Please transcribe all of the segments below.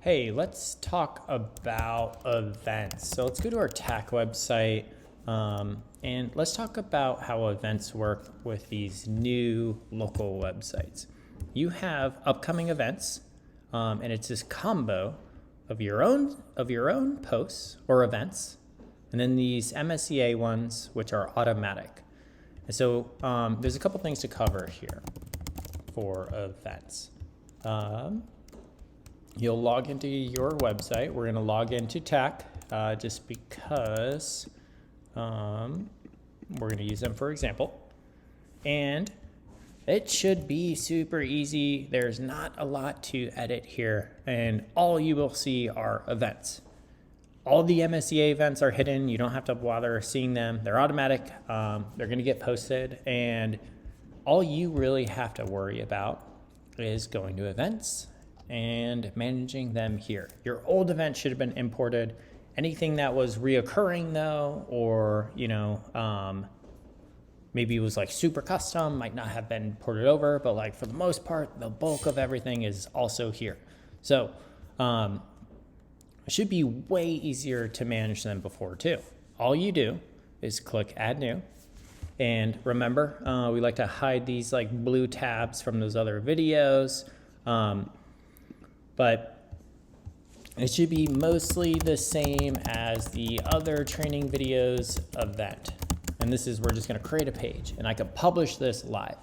Hey, let's talk about events. So let's go to our TAC website and let's talk about how events work with these new local websites. You have upcoming events, and it's this combo of your own posts or events, and then these MSEA ones, which are automatic. And so there's a couple things to cover here for events. You'll log into your website. We're going to log into TAC just because we're going to use them for example. And it should be super easy. There's not a lot to edit here. And all you will see are events. All the MSEA events are hidden. You don't have to bother seeing them. They're automatic. They're going to get posted. And all you really have to worry about is going to events and managing them here. Your old event should have been imported. Anything that was reoccurring though, or maybe it was like super custom, might not have been ported over, but like for the most part, the bulk of everything is also here. So it should be way easier to manage them before too. All you do is click add new. And remember, we like to hide these like blue tabs from those other videos. But it should be mostly the same as the other training videos event. And this is, we're just gonna create a page and I could publish this live.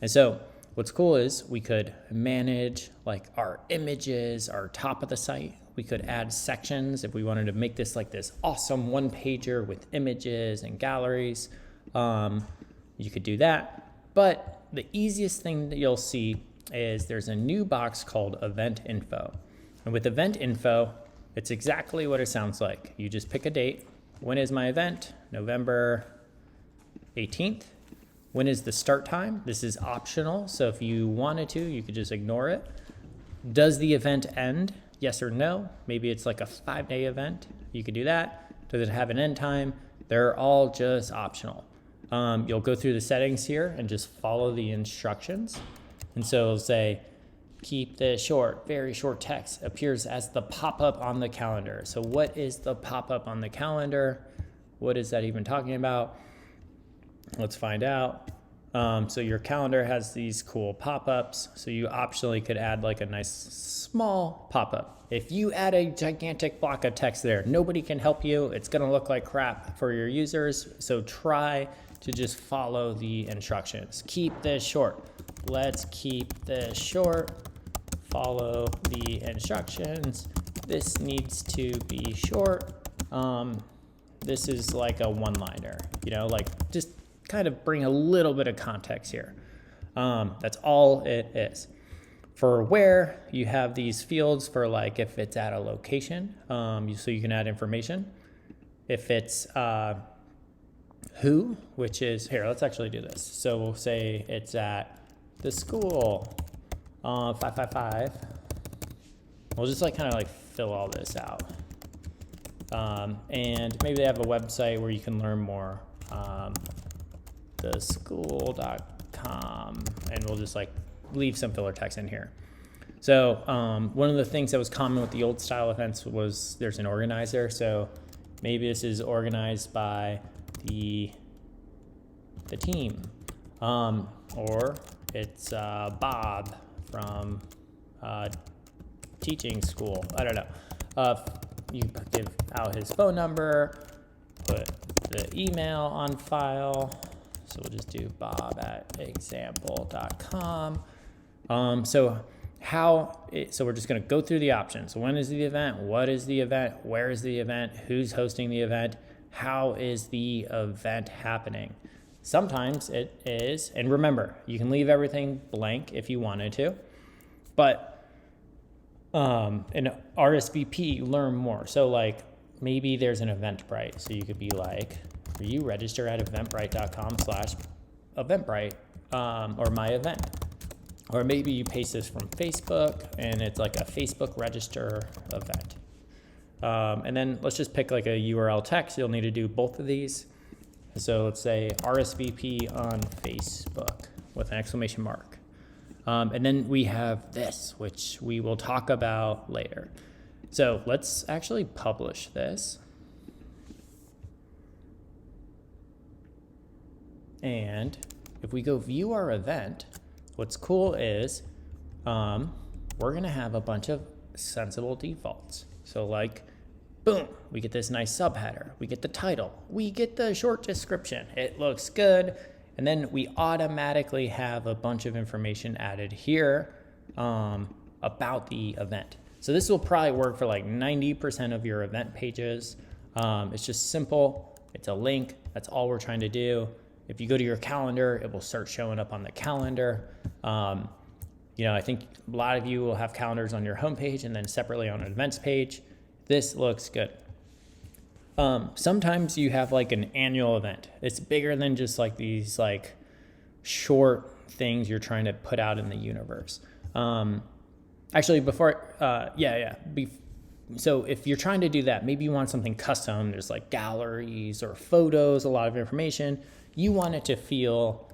And so what's cool is we could manage like our images, our top of the site. We could add sections if we wanted to make this like this awesome one pager with images and galleries. You could do that. But the easiest thing that you'll see is there's a new box called Event Info. And with Event Info, it's exactly what it sounds like. You just pick a date. When is my event? November 18th. When is the start time? This is optional. So if you wanted to, you could just ignore it. Does the event end? Yes or no? Maybe it's like a 5-day event. You could do that. Does it have an end time? They're all just optional. You'll go through the settings here and just follow the instructions. And so it'll say, keep this short, very short text appears as the pop-up on the calendar. So what is the pop-up on the calendar? What is that even talking about? Let's find out. So your calendar has these cool pop-ups. So you optionally could add like a nice small pop-up. If you add a gigantic block of text there, nobody can help you. It's gonna look like crap for your users. So try to just follow the instructions. Keep this short. Let's keep this short. Follow the instructions. This needs to be short. This is like a one-liner, like just kind of bring a little bit of context here. That's all it is. For where, you have these fields for like if it's at a location, so you can add information. If it's who, which is, here, let's actually do this. So we'll say it's at the school 555. We'll just like kind of like fill all this out. And maybe they have a website where you can learn more, theschool.com, and we'll just like leave some filler text in here. So one of the things that was common with the old style events was there's an organizer. So maybe this is organized by the team, or it's Bob from teaching school. I don't know. You give out his phone number, put the email on file. So we'll just do bob@example.com. So we're just going to go through the options. When is the event? What is the event? Where is the event? Who's hosting the event? How is the event happening? Sometimes it is, and remember, you can leave everything blank if you wanted to, but in RSVP, learn more. So like maybe there's an Eventbrite. So you could be like, you register at eventbrite.com/Eventbrite, or my event. Or maybe you paste this from Facebook and it's like a Facebook register event. And then let's just pick like a URL text. You'll need to do both of these. So let's say RSVP on Facebook with an exclamation mark. And then we have this, which we will talk about later. So let's actually publish this. And if we go view our event, what's cool is we're gonna have a bunch of sensible defaults. So like, boom, we get this nice subheader, we get the title, we get the short description, it looks good. And then we automatically have a bunch of information added here about the event. So this will probably work for like 90% of your event pages. It's just simple, it's a link, that's all we're trying to do. If you go to your calendar, it will start showing up on the calendar. I think a lot of you will have calendars on your homepage and then separately on an events page. This looks good. Sometimes you have like an annual event. It's bigger than just like these like short things you're trying to put out in the universe. Actually, so if you're trying to do that, maybe you want something custom. There's like galleries or photos, a lot of information. You want it to feel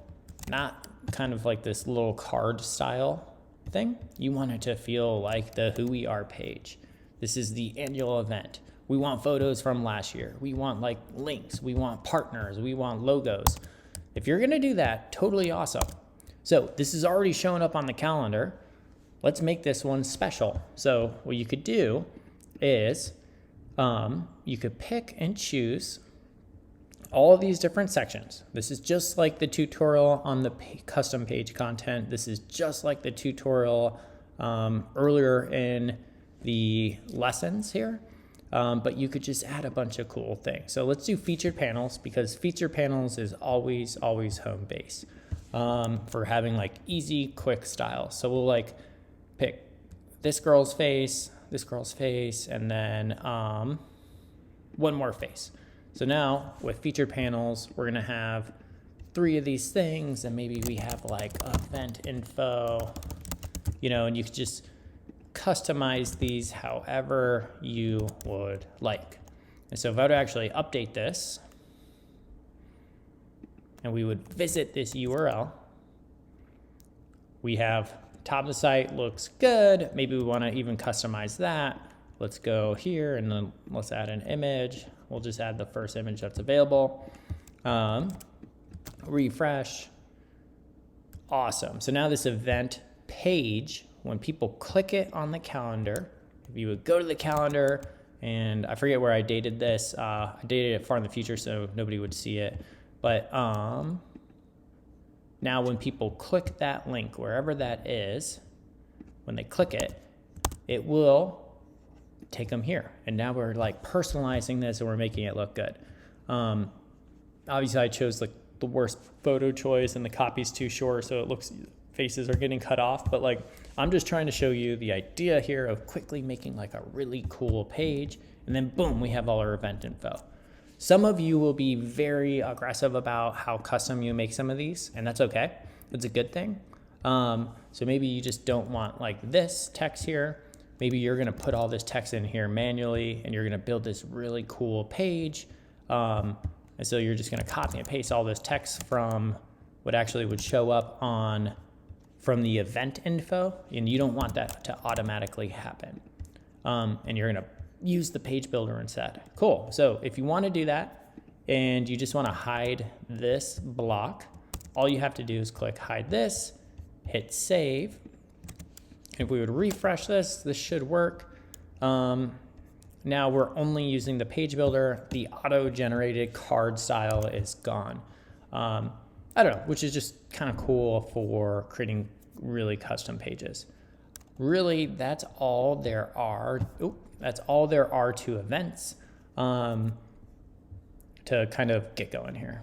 not kind of like this little card style thing. You want it to feel like the Who We Are page. This is the annual event. We want photos from last year. We want like links. We want partners. We want logos. If you're gonna do that, totally awesome. So this is already showing up on the calendar. Let's make this one special. So what you could do is you could pick and choose all of these different sections. This is just like the tutorial on the custom page content. This is just like the tutorial earlier in the lessons here, but you could just add a bunch of cool things. So let's do featured panels, because featured panels is always home base for having like easy, quick style. So we'll like pick this girl's face, and then one more face. So now with featured panels, we're gonna have 3 of these things, and maybe we have like event info, and you could just customize these however you would like. And so if I were to actually update this, and we would visit this URL, we have top of the site looks good. Maybe we wanna even customize that. Let's go here and then let's add an image. We'll just add the first image that's available. Refresh. Awesome. So now this event page, when people click it on the calendar, if you would go to the calendar, and I forget where I dated this. I dated it far in the future so nobody would see it. But now when people click that link, wherever that is, when they click it, it will take them here. And now we're like personalizing this and we're making it look good. Obviously I chose like the worst photo choice and the copy's too short, so it looks faces are getting cut off, but like I'm just trying to show you the idea here of quickly making like a really cool page, and then boom, we have all our event info. Some of you will be very aggressive about how custom you make some of these, and that's okay. It's a good thing. So maybe you just don't want like this text here. Maybe you're gonna put all this text in here manually and you're gonna build this really cool page. And so you're just gonna copy and paste all this text from what actually would show up from the event info, and you don't want that to automatically happen. And you're gonna use the page builder instead. Cool, so if you wanna do that and you just wanna hide this block, all you have to do is click hide this, hit save. If we would refresh this, this should work. Now we're only using the page builder. The auto-generated card style is gone. I don't know, which is just kind of cool for creating really custom pages. Really, that's all there are. That's all there are to events to kind of get going here.